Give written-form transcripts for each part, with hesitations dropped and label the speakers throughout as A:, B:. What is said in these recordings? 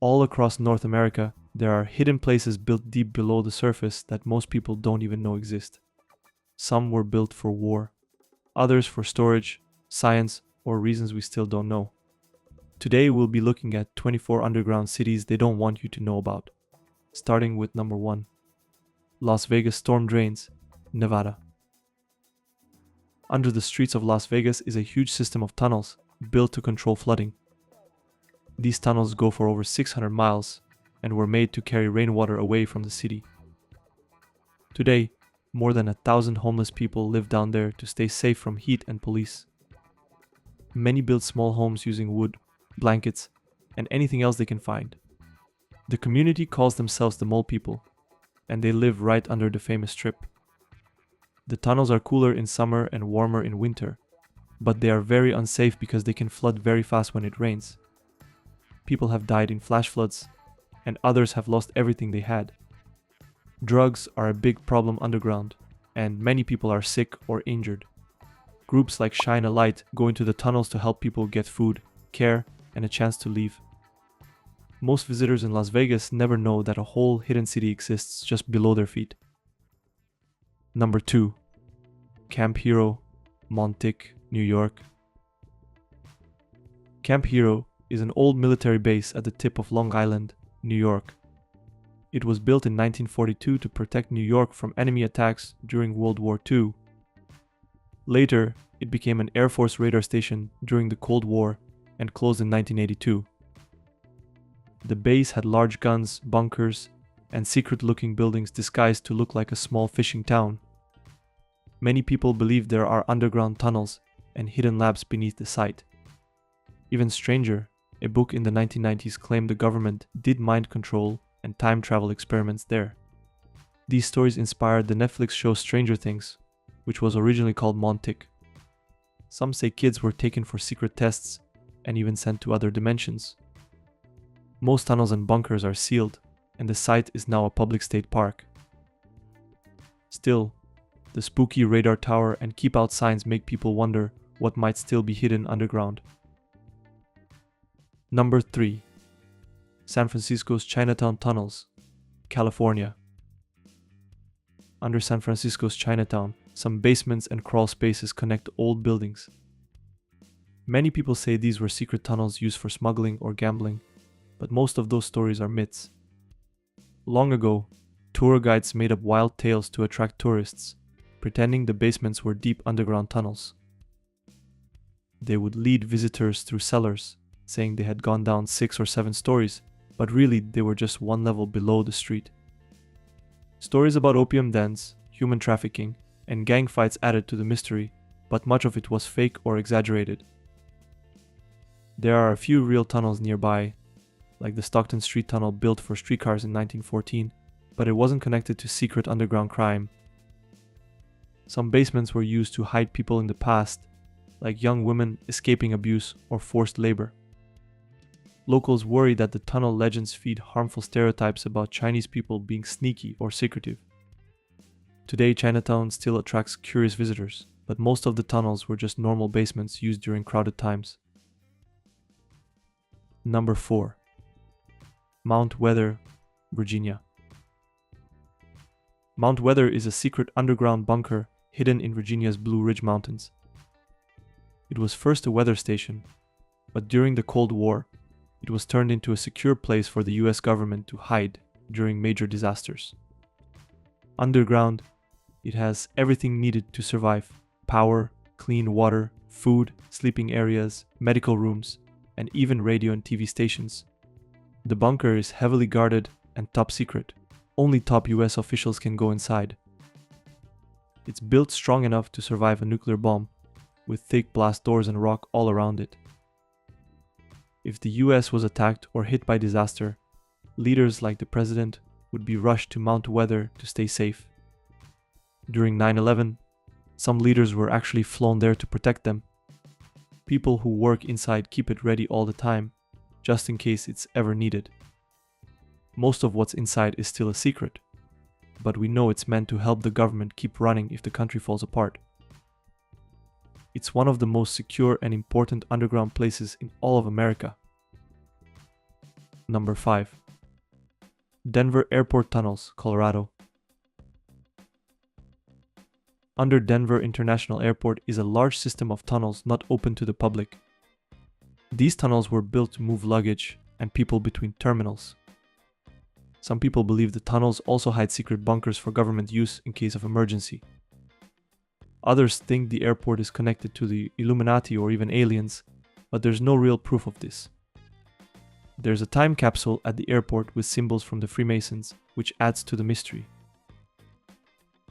A: All across North America, there are hidden places built deep below the surface that most people don't even know exist. Some were built for war, others for storage, science, or reasons we still don't know. Today we'll be looking at 24 underground cities they don't want you to know about, starting with number 1, Las Vegas storm drains, Nevada. Under the streets of Las Vegas is a huge system of tunnels built to control flooding. These tunnels go for over 600 miles and were made to carry rainwater away from the city. Today, more than 1,000 homeless people live down there to stay safe from heat and police. Many build small homes using wood, blankets, and anything else they can find. The community calls themselves the Mole People, and they live right under the famous strip. The tunnels are cooler in summer and warmer in winter, but they are very unsafe because they can flood very fast when it rains. People have died in flash floods, and others have lost everything they had. Drugs are a big problem underground, and many people are sick or injured. Groups like Shine a Light go into the tunnels to help people get food, care, and a chance to leave. Most visitors in Las Vegas never know that a whole hidden city exists just below their feet. Number 2, Camp Hero, Montauk, New York. Camp Hero is an old military base at the tip of Long Island, New York. It was built in 1942 to protect New York from enemy attacks during World War II. Later, it became an Air Force radar station during the Cold War and closed in 1982. The base had large guns, bunkers, and secret-looking buildings disguised to look like a small fishing town. Many people believe there are underground tunnels and hidden labs beneath the site. Even stranger, a book in the 1990s claimed the government did mind control and time travel experiments there. These stories inspired the Netflix show Stranger Things, which was originally called Montauk. Some say kids were taken for secret tests and even sent to other dimensions. Most tunnels and bunkers are sealed, and the site is now a public state park. Still, the spooky radar tower and keep out signs make people wonder what might still be hidden underground. Number 3, San Francisco's Chinatown tunnels, California. Under San Francisco's Chinatown, some basements and crawl spaces connect old buildings. Many people say these were secret tunnels used for smuggling or gambling, but most of those stories are myths. Long ago, tour guides made up wild tales to attract tourists, pretending the basements were deep underground tunnels. They would lead visitors through cellars, saying they had gone down 6 or 7 stories, but really they were just one level below the street. Stories about opium dens, human trafficking, and gang fights added to the mystery, but much of it was fake or exaggerated. There are a few real tunnels nearby, like the Stockton Street Tunnel built for streetcars in 1914, but it wasn't connected to secret underground crime. Some basements were used to hide people in the past, like young women escaping abuse or forced labor. Locals worry that the tunnel legends feed harmful stereotypes about Chinese people being sneaky or secretive. Today, Chinatown still attracts curious visitors, but most of the tunnels were just normal basements used during crowded times. Number 4, Mount Weather, Virginia. Mount Weather is a secret underground bunker hidden in Virginia's Blue Ridge Mountains. It was first a weather station, but during the Cold War, it was turned into a secure place for the US government to hide during major disasters. Underground, it has everything needed to survive: power, clean water, food, sleeping areas, medical rooms, and even radio and TV stations. The bunker is heavily guarded and top secret. Only top US officials can go inside. It's built strong enough to survive a nuclear bomb, with thick blast doors and rock all around it. If the US was attacked or hit by disaster, leaders like the president would be rushed to Mount Weather to stay safe. During 9/11, some leaders were actually flown there to protect them. People who work inside keep it ready all the time, just in case it's ever needed. Most of what's inside is still a secret, but we know it's meant to help the government keep running if the country falls apart. It's one of the most secure and important underground places in all of America. Number 5. Denver Airport Tunnels, Colorado. Under Denver International Airport is a large system of tunnels not open to the public. These tunnels were built to move luggage and people between terminals. Some people believe the tunnels also hide secret bunkers for government use in case of emergency. Others think the airport is connected to the Illuminati or even aliens, but there's no real proof of this. There's a time capsule at the airport with symbols from the Freemasons, which adds to the mystery.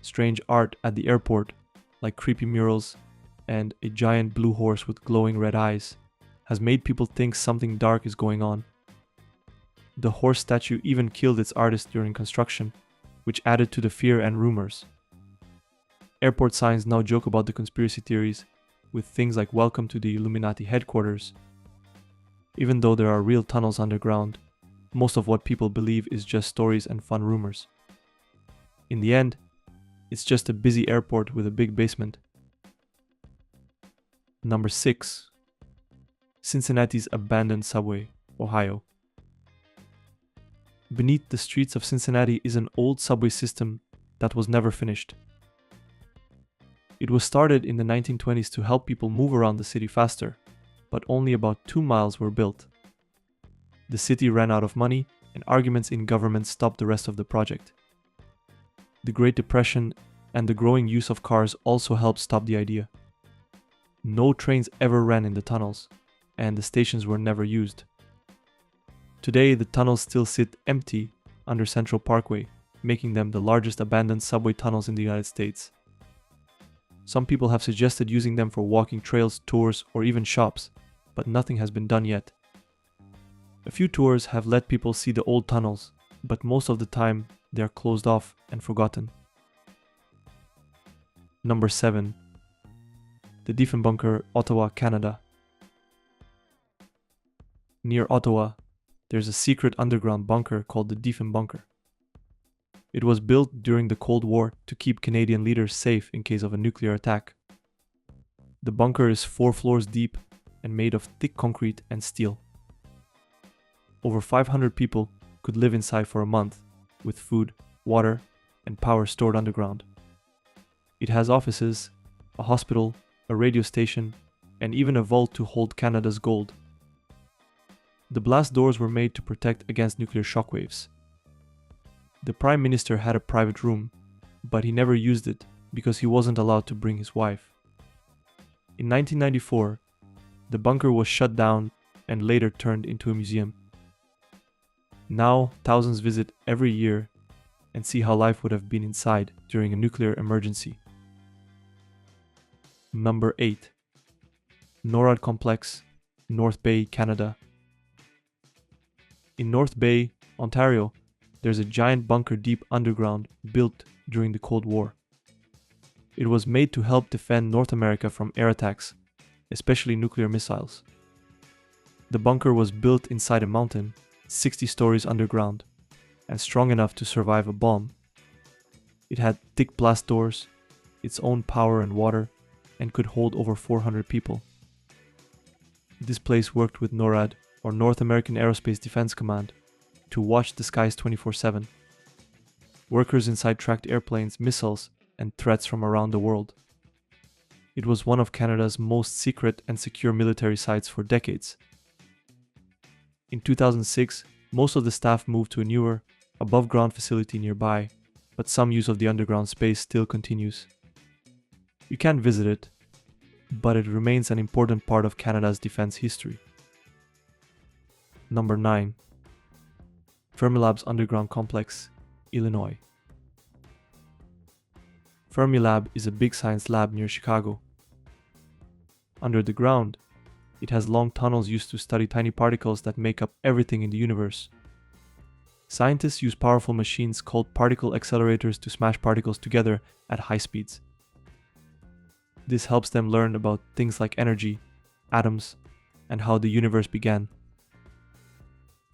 A: Strange art at the airport, like creepy murals and a giant blue horse with glowing red eyes, has made people think something dark is going on. The horse statue even killed its artist during construction, which added to the fear and rumors. Airport signs now joke about the conspiracy theories, with things like "Welcome to the Illuminati headquarters." Even though there are real tunnels underground, most of what people believe is just stories and fun rumors. In the end, it's just a busy airport with a big basement. Number 6. Cincinnati's abandoned subway, Ohio. Beneath the streets of Cincinnati is an old subway system that was never finished. It was started in the 1920s to help people move around the city faster, but only about 2 miles were built. The city ran out of money, and arguments in government stopped the rest of the project. The Great Depression and the growing use of cars also helped stop the idea. No trains ever ran in the tunnels, and the stations were never used. Today, the tunnels still sit empty under Central Parkway, making them the largest abandoned subway tunnels in the United States. Some people have suggested using them for walking trails, tours, or even shops, but nothing has been done yet. A few tours have let people see the old tunnels, but most of the time they are closed off and forgotten. Number 7. The Diefenbunker, Ottawa, Canada. Near Ottawa, there's a secret underground bunker called the Diefenbunker. It was built during the Cold War to keep Canadian leaders safe in case of a nuclear attack. The bunker is 4 floors deep and made of thick concrete and steel. Over 500 people could live inside for a month, with food, water, and power stored underground. It has offices, a hospital, a radio station, and even a vault to hold Canada's gold. The blast doors were made to protect against nuclear shockwaves. The Prime Minister had a private room, but he never used it because he wasn't allowed to bring his wife. In 1994, the bunker was shut down and later turned into a museum. Now, thousands visit every year and see how life would have been inside during a nuclear emergency. Number 8. NORAD Complex, North Bay, Canada. In North Bay, Ontario, there's a giant bunker deep underground built during the Cold War. It was made to help defend North America from air attacks, especially nuclear missiles. The bunker was built inside a mountain, 60 stories underground, and strong enough to survive a bomb. It had thick blast doors, its own power and water, and could hold over 400 people. This place worked with NORAD, or North American Aerospace Defense Command, to watch the skies 24/7. Workers inside tracked airplanes, missiles, and threats from around the world. It was one of Canada's most secret and secure military sites for decades. In 2006, most of the staff moved to a newer, above-ground facility nearby, but some use of the underground space still continues. You can't visit it, but it remains an important part of Canada's defense history. Number 9. Fermilab's underground complex, Illinois. Fermilab is a big science lab near Chicago. Under the ground, it has long tunnels used to study tiny particles that make up everything in the universe. Scientists use powerful machines called particle accelerators to smash particles together at high speeds. This helps them learn about things like energy, atoms, and how the universe began.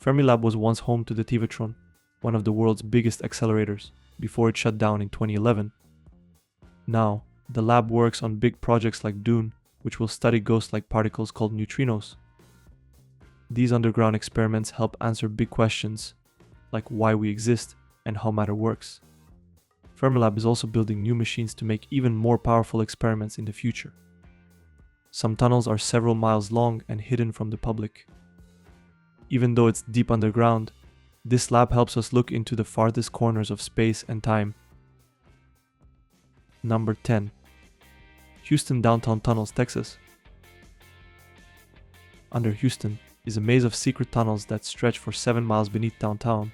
A: Fermilab was once home to the Tivatron, one of the world's biggest accelerators, before it shut down in 2011. Now, the lab works on big projects like DUNE, which will study ghost-like particles called neutrinos. These underground experiments help answer big questions, like why we exist and how matter works. Fermilab is also building new machines to make even more powerful experiments in the future. Some tunnels are several miles long and hidden from the public. Even though it's deep underground, this lab helps us look into the farthest corners of space and time. Number 10. Houston Downtown Tunnels, Texas. Under Houston is a maze of secret tunnels that stretch for 7 miles beneath downtown.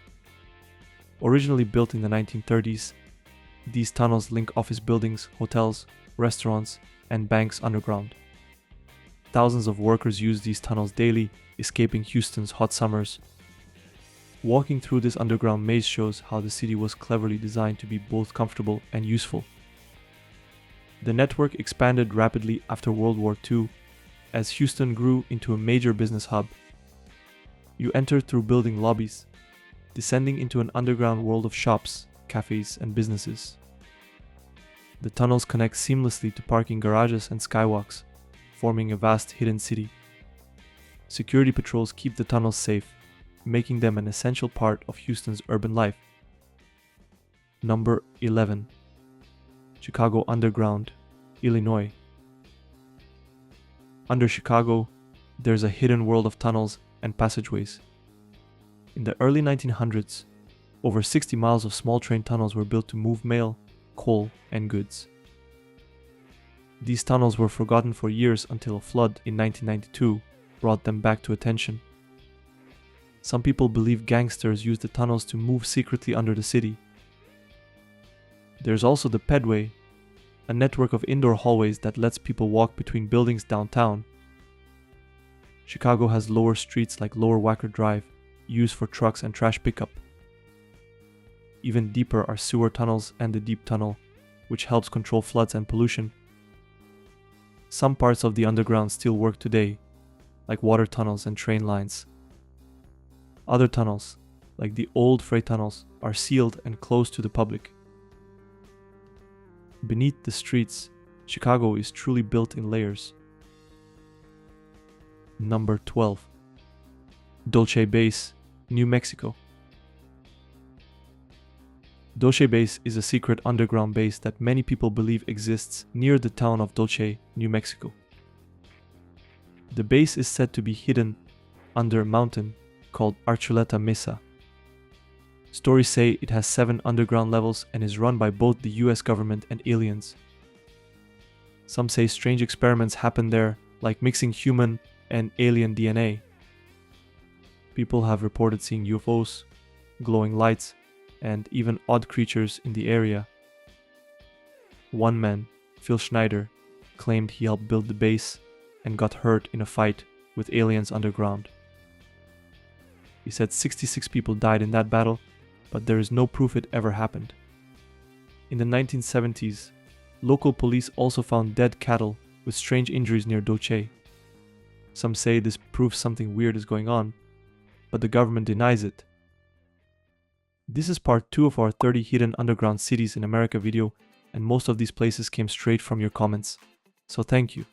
A: Originally built in the 1930s, these tunnels link office buildings, hotels, restaurants, and banks underground. Thousands of workers use these tunnels daily, escaping Houston's hot summers. Walking through this underground maze shows how the city was cleverly designed to be both comfortable and useful. The network expanded rapidly after World War II, as Houston grew into a major business hub. You enter through building lobbies, descending into an underground world of shops, cafes, and businesses. The tunnels connect seamlessly to parking garages and skywalks, forming a vast hidden city. Security patrols keep the tunnels safe, making them an essential part of Houston's urban life. Number 11. Chicago Underground, Illinois. Under Chicago, there's a hidden world of tunnels and passageways. In the early 1900s, over 60 miles of small train tunnels were built to move mail, coal, and goods. These tunnels were forgotten for years until a flood in 1992 brought them back to attention. Some people believe gangsters used the tunnels to move secretly under the city. There's also the Pedway, a network of indoor hallways that lets people walk between buildings downtown. Chicago has lower streets like Lower Wacker Drive, used for trucks and trash pickup. Even deeper are sewer tunnels and the Deep Tunnel, which helps control floods and pollution. Some parts of the underground still work today, like water tunnels and train lines. Other tunnels, like the old freight tunnels, are sealed and closed to the public. Beneath the streets, Chicago is truly built in layers. Number 12. Dulce Base, New Mexico. Dulce Base is a secret underground base that many people believe exists near the town of Dulce, New Mexico. The base is said to be hidden under a mountain called Archuleta Mesa. Stories say it has 7 underground levels and is run by both the US government and aliens. Some say strange experiments happen there, like mixing human and alien DNA. People have reported seeing UFOs, glowing lights, and even odd creatures in the area. One man, Phil Schneider, claimed he helped build the base and got hurt in a fight with aliens underground. He said 66 people died in that battle, but there is no proof it ever happened. In the 1970s, local police also found dead cattle with strange injuries near Dulce. Some say this proves something weird is going on, but the government denies it. This is part 2 of our 30 hidden underground cities in America video, and most of these places came straight from your comments. So thank you.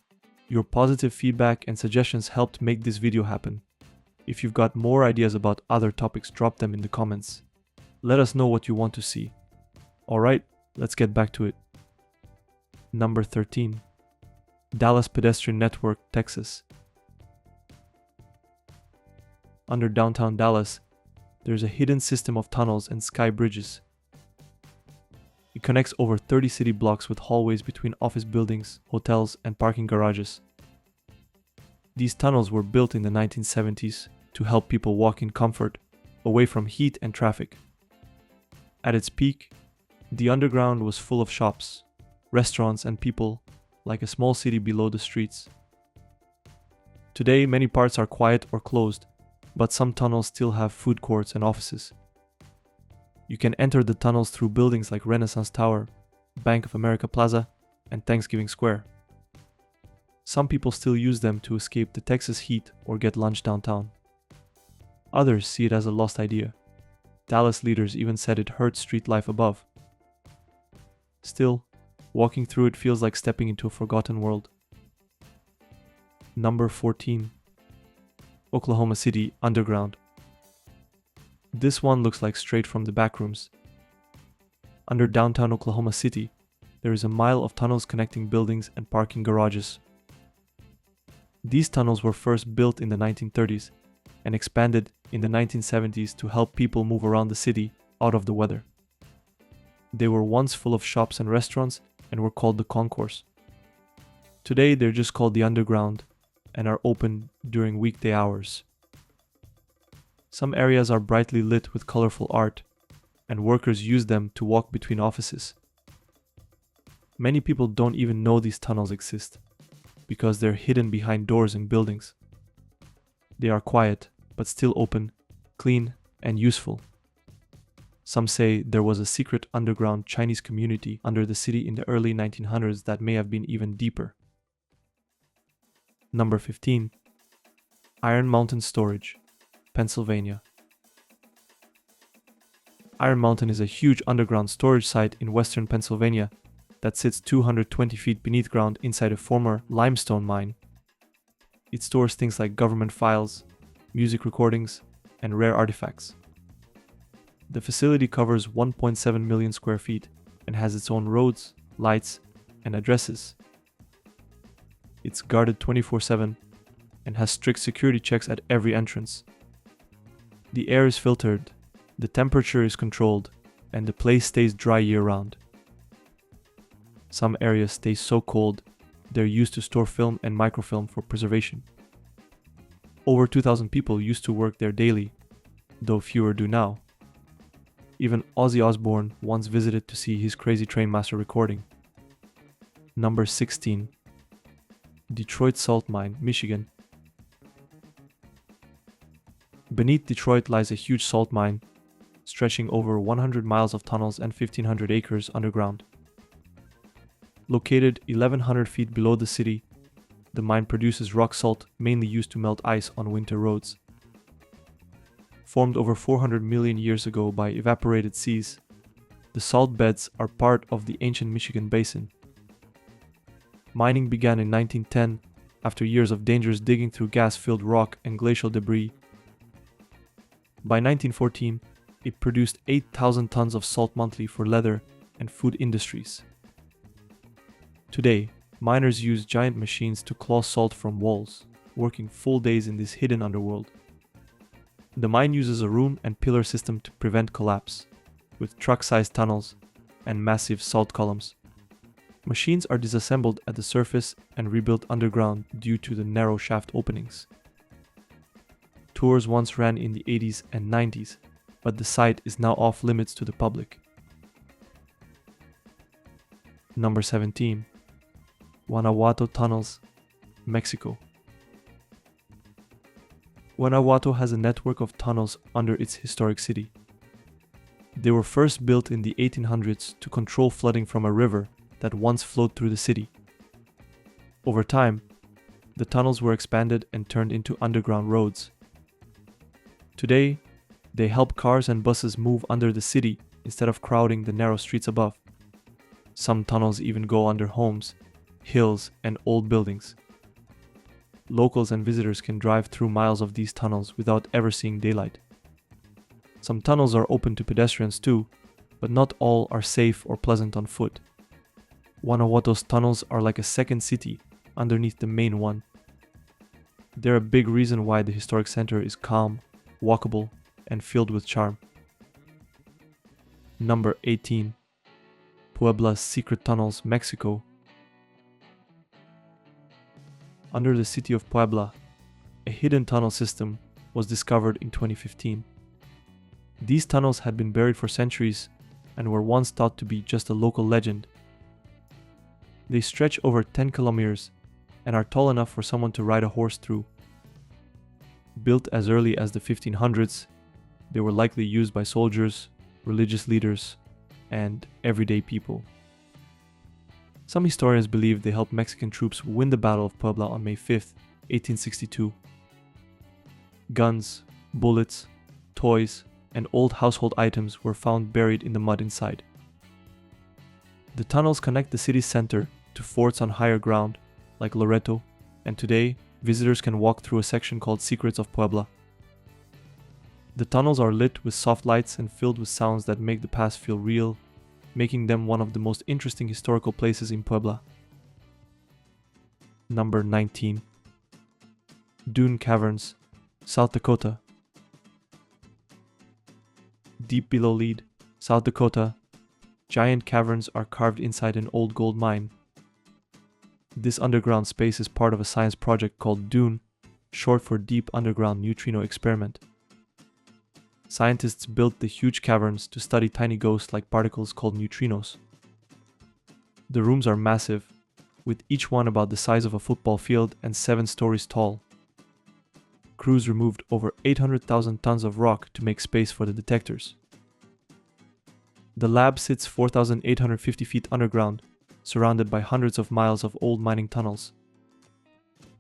A: Your positive feedback and suggestions helped make this video happen. If you've got more ideas about other topics, drop them in the comments. Let us know what you want to see. Alright, let's get back to it. Number 13. Dallas Pedestrian Network, Texas. Under downtown Dallas, there's a hidden system of tunnels and sky bridges. It connects over 30 city blocks with hallways between office buildings, hotels, and parking garages. These tunnels were built in the 1970s to help people walk in comfort, away from heat and traffic. At its peak, the underground was full of shops, restaurants, and people, like a small city below the streets. Today, many parts are quiet or closed, but some tunnels still have food courts and offices. You can enter the tunnels through buildings like Renaissance Tower, Bank of America Plaza, and Thanksgiving Square. Some people still use them to escape the Texas heat or get lunch downtown. Others see it as a lost idea. Dallas leaders even said it hurts street life above. Still, walking through it feels like stepping into a forgotten world. Number 14. Oklahoma City underground. This one looks like straight from the back rooms. Under downtown Oklahoma City, there is a mile of tunnels connecting buildings and parking garages. These tunnels were first built in the 1930s and expanded in the 1970s to help people move around the city out of the weather. They were once full of shops and restaurants and were called the concourse. Today they're just called the underground and are open during weekday hours. Some areas are brightly lit with colorful art, and workers use them to walk between offices. Many people don't even know these tunnels exist, because they're hidden behind doors in buildings. They are quiet, but still open, clean, and useful. Some say there was a secret underground Chinese community under the city in the early 1900s that may have been even deeper. Number 15. Iron Mountain Storage, Pennsylvania. Iron Mountain is a huge underground storage site in western Pennsylvania that sits 220 feet beneath ground inside a former limestone mine. It stores things like government files, music recordings, and rare artifacts. The facility covers 1.7 million square feet and has its own roads, lights, and addresses. It's guarded 24/7 and has strict security checks at every entrance. The air is filtered, the temperature is controlled, and the place stays dry year-round. Some areas stay so cold, they're used to store film and microfilm for preservation. Over 2,000 people used to work there daily, though fewer do now. Even Ozzy Osbourne once visited to see his Crazy Train Master recording. Number 16. Detroit Salt Mine, Michigan. Beneath Detroit lies a huge salt mine, stretching over 100 miles of tunnels and 1,500 acres underground. Located 1,100 feet below the city, the mine produces rock salt mainly used to melt ice on winter roads. Formed over 400 million years ago by evaporated seas, the salt beds are part of the ancient Michigan Basin. Mining began in 1910 after years of dangerous digging through gas-filled rock and glacial debris. By 1914, it produced 8,000 tons of salt monthly for leather and food industries. Today, miners use giant machines to claw salt from walls, working full days in this hidden underworld. The mine uses a room and pillar system to prevent collapse, with truck-sized tunnels and massive salt columns. Machines are disassembled at the surface and rebuilt underground due to the narrow shaft openings. Tours once ran in the 80s and 90s, but the site is now off limits to the public. Number 17. Guanajuato Tunnels, Mexico. Guanajuato has a network of tunnels under its historic city. They were first built in the 1800s to control flooding from a river that once flowed through the city. Over time, the tunnels were expanded and turned into underground roads. Today, they help cars and buses move under the city instead of crowding the narrow streets above. Some tunnels even go under homes, hills, and old buildings. Locals and visitors can drive through miles of these tunnels without ever seeing daylight. Some tunnels are open to pedestrians too, but not all are safe or pleasant on foot. Guanajuato's tunnels are like a second city underneath the main one. They're a big reason why the historic center is calm, walkable, and filled with charm. Number 18. Puebla's Secret Tunnels, Mexico. Under the city of Puebla, a hidden tunnel system was discovered in 2015. These tunnels had been buried for centuries and were once thought to be just a local legend. They stretch over 10 kilometers and are tall enough for someone to ride a horse through. Built as early as the 1500s, they were likely used by soldiers, religious leaders, and everyday people. Some historians believe they helped Mexican troops win the Battle of Puebla on May 5, 1862. Guns, bullets, toys, and old household items were found buried in the mud inside. The tunnels connect the city's center to forts on higher ground, like Loreto, and today visitors can walk through a section called Secrets of Puebla. The tunnels are lit with soft lights and filled with sounds that make the past feel real, making them one of the most interesting historical places in Puebla. Number 19. DUNE Caverns, South Dakota. Deep below Lead, South Dakota, giant caverns are carved inside an old gold mine. This underground space is part of a science project called DUNE, short for Deep Underground Neutrino Experiment. Scientists built the huge caverns to study tiny ghost-like particles called neutrinos. The rooms are massive, with each one about the size of a football field and 7 stories tall. Crews removed over 800,000 tons of rock to make space for the detectors. The lab sits 4,850 feet underground, surrounded by hundreds of miles of old mining tunnels.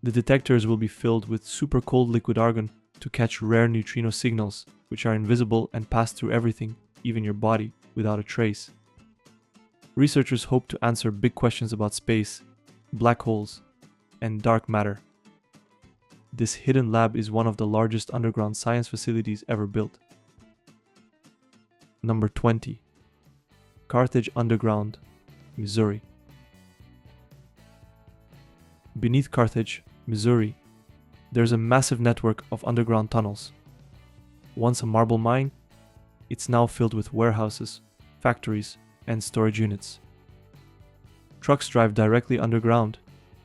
A: The detectors will be filled with super cold liquid argon to catch rare neutrino signals, which are invisible and pass through everything, even your body, without a trace. Researchers hope to answer big questions about space, black holes, and dark matter. This hidden lab is one of the largest underground science facilities ever built. Number 20. Carthage Underground, Missouri. Beneath Carthage, Missouri, there's a massive network of underground tunnels. Once a marble mine, it's now filled with warehouses, factories, and storage units. Trucks drive directly underground,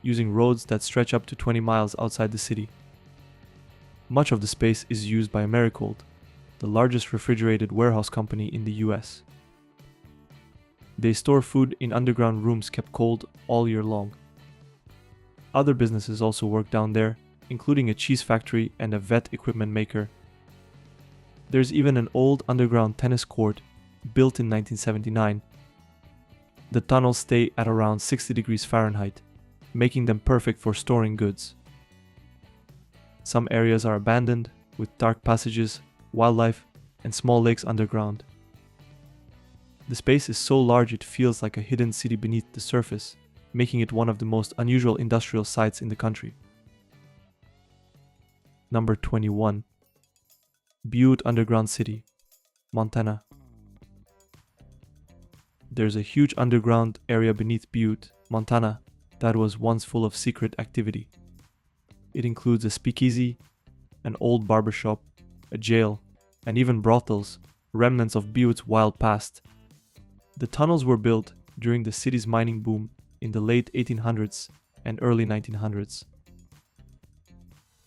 A: using roads that stretch up to 20 miles outside the city. Much of the space is used by Americold, the largest refrigerated warehouse company in the US. They store food in underground rooms kept cold all year long. Other businesses also work down there, including a cheese factory and a vet equipment maker. There's even an old underground tennis court built in 1979. The tunnels stay at around 60 degrees Fahrenheit, making them perfect for storing goods. Some areas are abandoned, with dark passages, wildlife, and small lakes underground. The space is so large it feels like a hidden city beneath the surface, making it one of the most unusual industrial sites in the country. Number 21. Butte Underground City, Montana. There's a huge underground area beneath Butte, Montana, that was once full of secret activity. It includes a speakeasy, an old barbershop, a jail, and even brothels, remnants of Butte's wild past. The tunnels were built during the city's mining boom in the late 1800s and early 1900s.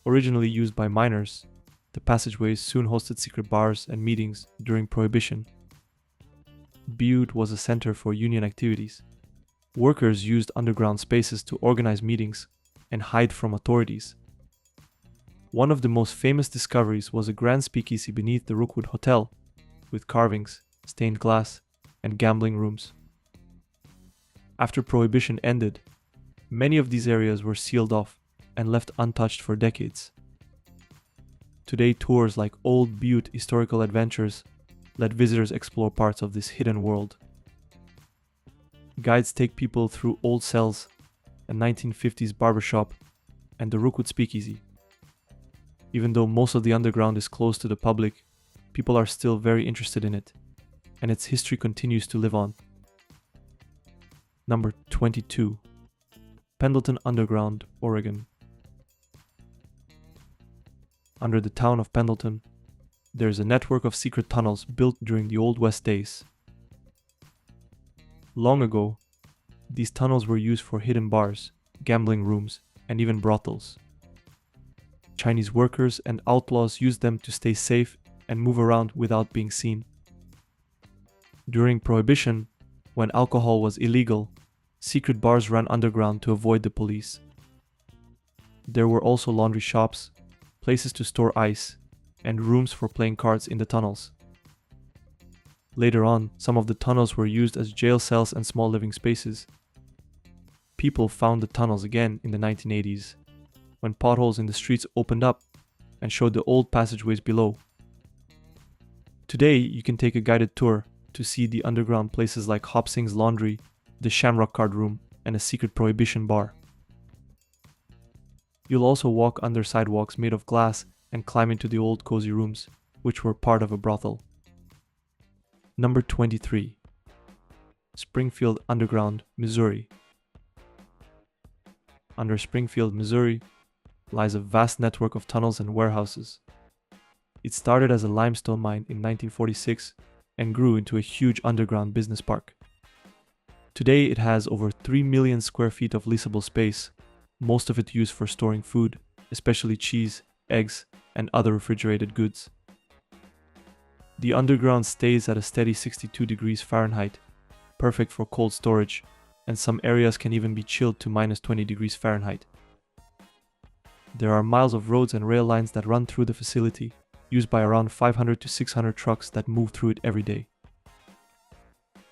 A: Originally used by miners, the passageways soon hosted secret bars and meetings during Prohibition. Butte was a center for union activities. Workers used underground spaces to organize meetings and hide from authorities. One of the most famous discoveries was a grand speakeasy beneath the Rookwood Hotel, with carvings, stained glass, and gambling rooms. After Prohibition ended, many of these areas were sealed off and left untouched for decades. Today, tours like Old Butte Historical Adventures let visitors explore parts of this hidden world. Guides take people through old cells, a 1950s barbershop, and the Rookwood Speakeasy. Even though most of the underground is closed to the public, people are still very interested in it, and its history continues to live on. Number 22. Pendleton Underground, Oregon. Under the town of Pendleton, there's a network of secret tunnels built during the Old West days. Long ago, these tunnels were used for hidden bars, gambling rooms, and even brothels. Chinese workers and outlaws used them to stay safe and move around without being seen. During Prohibition, when alcohol was illegal, secret bars ran underground to avoid the police. There were also laundry shops, places to store ice, and rooms for playing cards in the tunnels. Later on, some of the tunnels were used as jail cells and small living spaces. People found the tunnels again in the 1980s, when potholes in the streets opened up and showed the old passageways below. Today, you can take a guided tour to see the underground places like Hop Sing's Laundry, the Shamrock Card Room, and a secret Prohibition bar. You'll also walk under sidewalks made of glass and climb into the old cozy rooms, which were part of a brothel. Number 23. Springfield Underground, Missouri. Under Springfield, Missouri, lies a vast network of tunnels and warehouses. It started as a limestone mine in 1946 and grew into a huge underground business park. Today it has over 3 million square feet of leasable space, most of it used for storing food, especially cheese, eggs, and other refrigerated goods. The underground stays at a steady 62 degrees Fahrenheit, perfect for cold storage, and some areas can even be chilled to minus 20 degrees Fahrenheit. There are miles of roads and rail lines that run through the facility, used by around 500 to 600 trucks that move through it every day.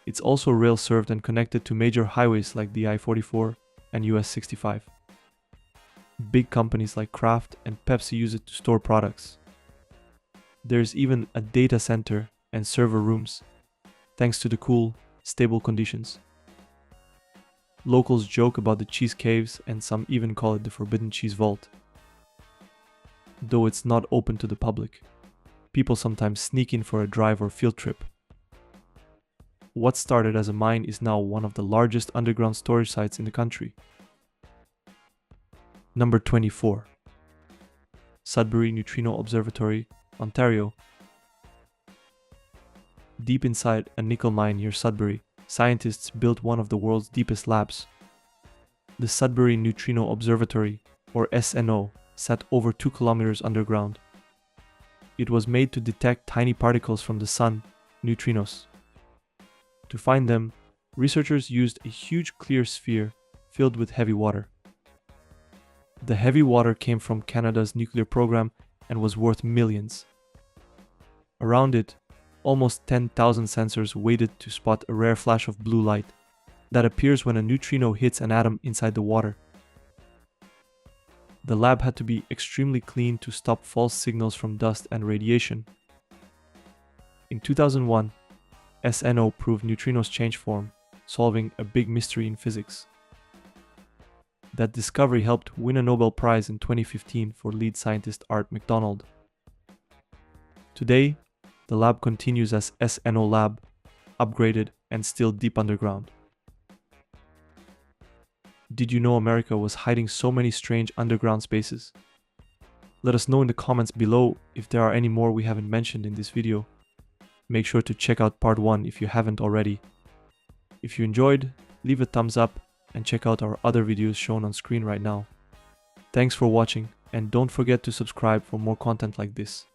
A: It's also rail-served and connected to major highways like the I-44 and US 65. Big companies like Kraft and Pepsi use it to store products. There's even a data center and server rooms, thanks to the cool, stable conditions. Locals joke about the cheese caves and some even call it the Forbidden Cheese Vault. Though it's not open to the public, people sometimes sneak in for a drive or field trip. What started as a mine is now one of the largest underground storage sites in the country. Number 24. Sudbury Neutrino Observatory, Ontario. Deep inside a nickel mine near Sudbury, scientists built one of the world's deepest labs. The Sudbury Neutrino Observatory, or SNO, sat over 2 kilometers underground. It was made to detect tiny particles from the sun, neutrinos. To find them, researchers used a huge clear sphere filled with heavy water. The heavy water came from Canada's nuclear program and was worth millions. Around it, almost 10,000 sensors waited to spot a rare flash of blue light that appears when a neutrino hits an atom inside the water. The lab had to be extremely clean to stop false signals from dust and radiation. In 2001, SNO proved neutrinos change form, solving a big mystery in physics. That discovery helped win a Nobel Prize in 2015 for lead scientist Art McDonald. Today, the lab continues as SNO Lab, upgraded and still deep underground. Did you know America was hiding so many strange underground spaces? Let us know in the comments below if there are any more we haven't mentioned in this video. Make sure to check out part 1 if you haven't already. If you enjoyed, leave a thumbs up and check out our other videos shown on screen right now. Thanks for watching and don't forget to subscribe for more content like this.